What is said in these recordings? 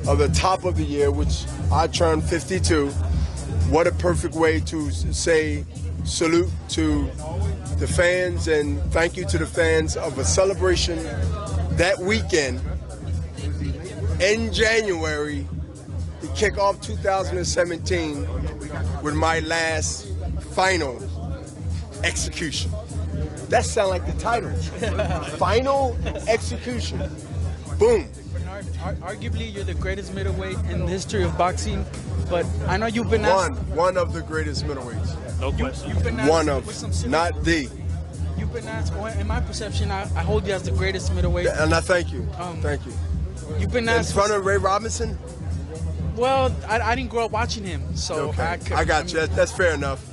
of the top of the year, which I turned 52. What a perfect way to say salute to the fans and thank you to the fans of a celebration that weekend in January to kick off 2017 with my last final execution. That sounds like the title. Final execution. Boom. Bernard, arguably you're the greatest middleweight in the history of boxing, but I know you've been asked... One of the greatest middleweights. No question. You've been asked One of, not the. You've been asked, well, in my perception, I hold you as the greatest middleweight. And I thank you. Thank you. You've been In asked... front of Ray Robinson? Well, I didn't grow up watching him, so... Okay. I got you. That's fair enough.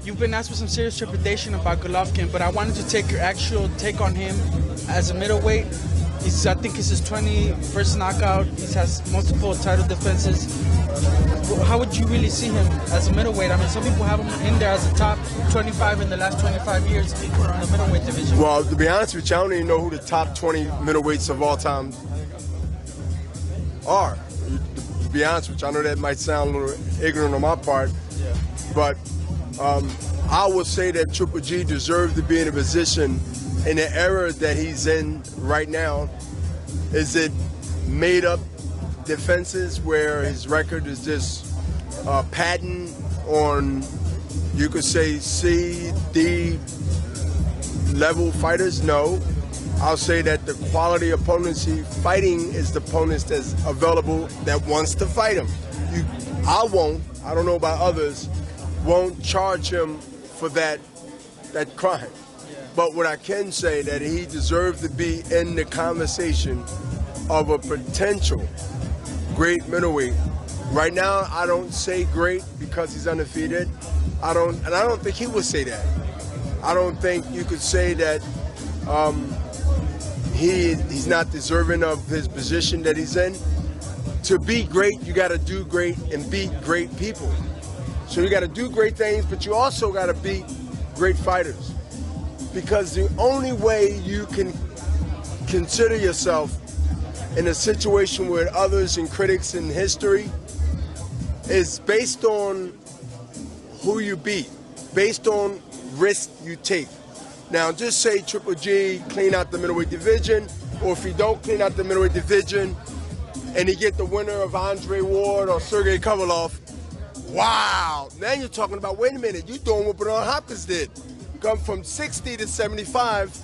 You've been asked with some serious trepidation about Golovkin, but I wanted to take your actual take on him as a middleweight. I think it's his 21st knockout. He has multiple title defenses. How would you really see him as a middleweight? I mean, some people have him in there as a top 25 in the last 25 years in the middleweight division. Well, to be honest with you, I don't even know who the top 20 middleweights of all time are. To be honest with you, I know that might sound a little ignorant on my part, but I would say that Triple G deserves to be in a position in the era that he's in right now. Is it made up defenses where his record is just patent on, you could say, C, D level fighters? No. I'll say that the quality opponents he's fighting is the opponents that's available that wants to fight him. I don't know about others, won't charge him for that crime. But what I can say that he deserves to be in the conversation of a potential great middleweight. Right now, I don't say great because he's undefeated. I don't think he would say that. I don't think you could say that he's not deserving of his position that he's in. To be great, you got to do great and beat great people. So you got to do great things, but you also got to beat great fighters. Because the only way you can consider yourself in a situation with others and critics in history is based on who you beat, based on risk you take. Now, just say Triple G clean out the middleweight division, or if he don't clean out the middleweight division and he get the winner of Andre Ward or Sergey Kovalev, wow, now you're talking about, wait a minute, you're doing what Bernard Hopkins did. Come from 60 to 75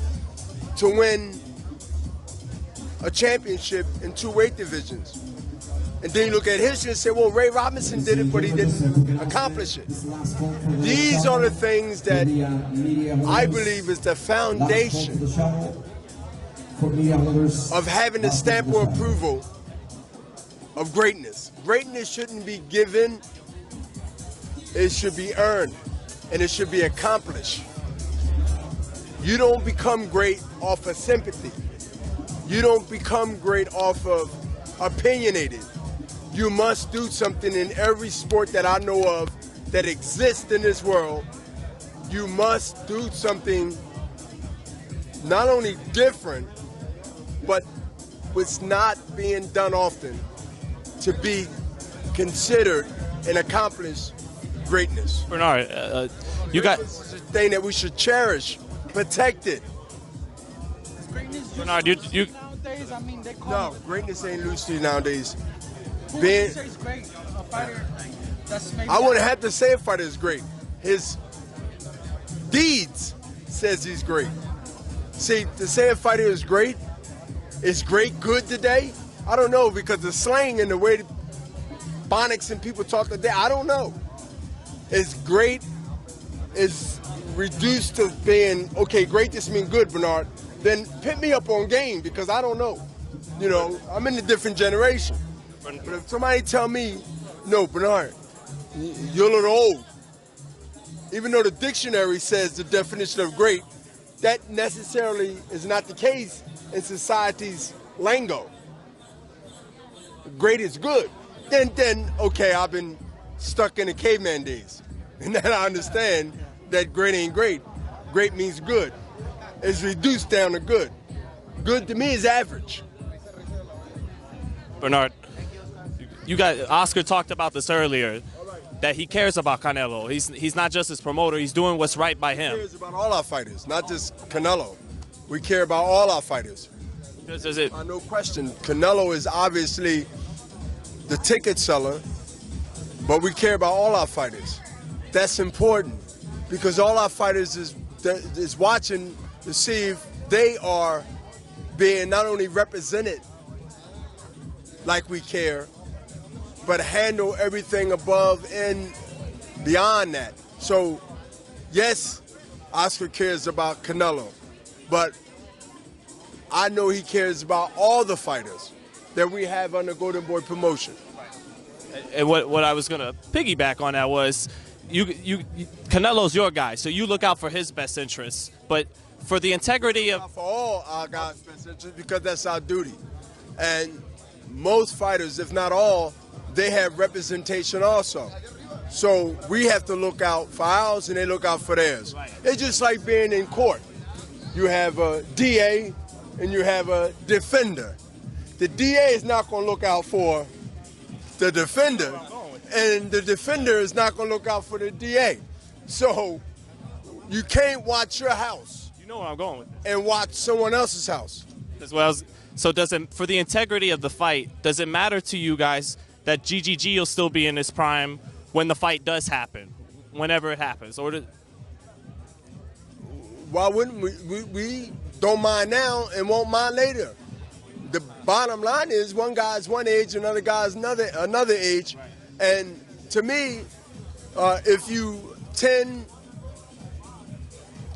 to win a championship in 2 weight divisions. And then you look at history and say, well, Ray Robinson did it, but he didn't accomplish it. These are the things that I believe is the foundation of having the stamp of approval of greatness. Greatness shouldn't be given, it should be earned, and it should be accomplished. You don't become great off of sympathy. You don't become great off of opinionated. You must do something in every sport that I know of that exists in this world. You must do something not only different, but what's not being done often to be considered and accomplish greatness. Bernard, you got... This is a thing that we should cherish. Protect it. Bernard, you nowadays, I mean, they call No, greatness ain't loosely nowadays. Who would you say is great? A fighter that's maybe... I wouldn't have to say a fighter is great. His deeds says he's great. See, to say a fighter is great good today? I don't know, because the slang and the way that Bonics and people talk today, I don't know. Is great is reduced to being, okay, great just mean good, Bernard. Then pick me up on game, because I don't know. You know, I'm in a different generation. But if somebody tell me, no, Bernard, you're a little old. Even though the dictionary says the definition of great, that necessarily is not the case in society's lingo. Great is good. Then okay, I've been stuck in the caveman days. And then I understand that great ain't great. Great means good. It's reduced down to good. Good to me is average. Bernard, Oscar talked about this earlier, that he cares about Canelo. He's not just his promoter. He's doing what's right by He him. cares about all our fighters, not just Canelo. We care about all our fighters. Does it? No question, Canelo is obviously the ticket seller, but we care about all our fighters. That's important because all our fighters is watching to see if they are being not only represented like we care, but handle everything above and beyond that. So, yes, Oscar cares about Canelo, but I know he cares about all the fighters that we have under Golden Boy promotion. And what I was gonna piggyback on that was, Canelo's your guy, so you look out for his best interests. But for the integrity of For all our guys' best interests, because that's our duty. And most fighters, if not all, they have representation also. So we have to look out for ours and they look out for theirs. It's just like being in court. You have a DA and you have a defender. The DA is not going to look out for the defender, and the defender is not going to look out for the DA. So you can't watch your house. You know where I'm going with this. And watch someone else's house. As well as, so for the integrity of the fight, does it matter to you guys that GGG will still be in his prime when the fight does happen, whenever it happens? Or why wouldn't we don't mind now and won't mind later. The bottom line is one guy's one age, another guy's another age. Right. And to me, if you 10,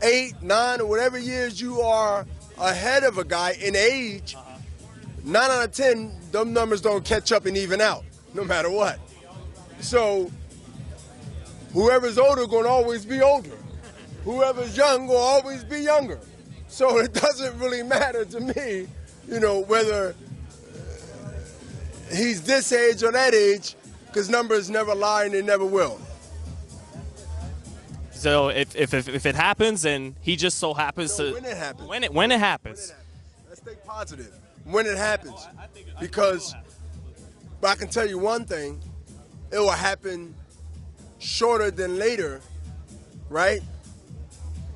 8, 9, or whatever years you are ahead of a guy in age, 9 out of 10, them numbers don't catch up and even out, no matter what. So whoever's older gonna always be older. Whoever's young will always be younger. So it doesn't really matter to me, whether he's this age or that age, because numbers never lie and they never will. so if it happens and he just so happens to When it happens. when it happens. Let's stay positive. When it happens. Because, but I can tell you one thing, it will happen shorter than later, right?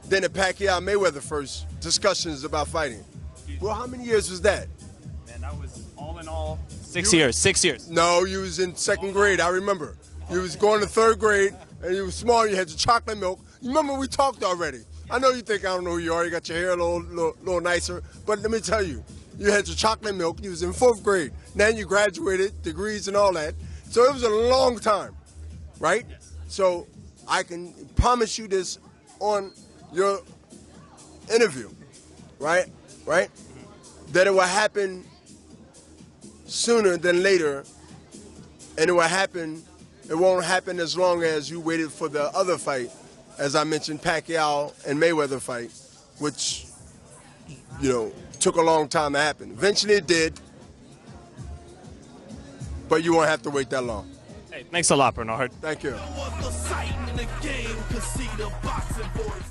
Than the Pacquiao-Mayweather first discussions about fighting. Well, how many years was that? Man, that was all in all 6 years. 6 years. No, you was in second grade, I remember. You was going to third grade, and you was small, you had your chocolate milk. You remember we talked already. I know you think I don't know who you are, you got your hair a little nicer, but let me tell you, you had your chocolate milk, you was in fourth grade. Then you graduated, degrees and all that. So it was a long time, right? Yes. So I can promise you this on your interview, right? That it will happen sooner than later, and it won't happen as long as you waited for the other fight, as I mentioned, Pacquiao and Mayweather fight, which, took a long time to happen. Eventually it did, but you won't have to wait that long. Hey, thanks a lot, Bernard. Thank you. No other sight in the game could see the boxing voice.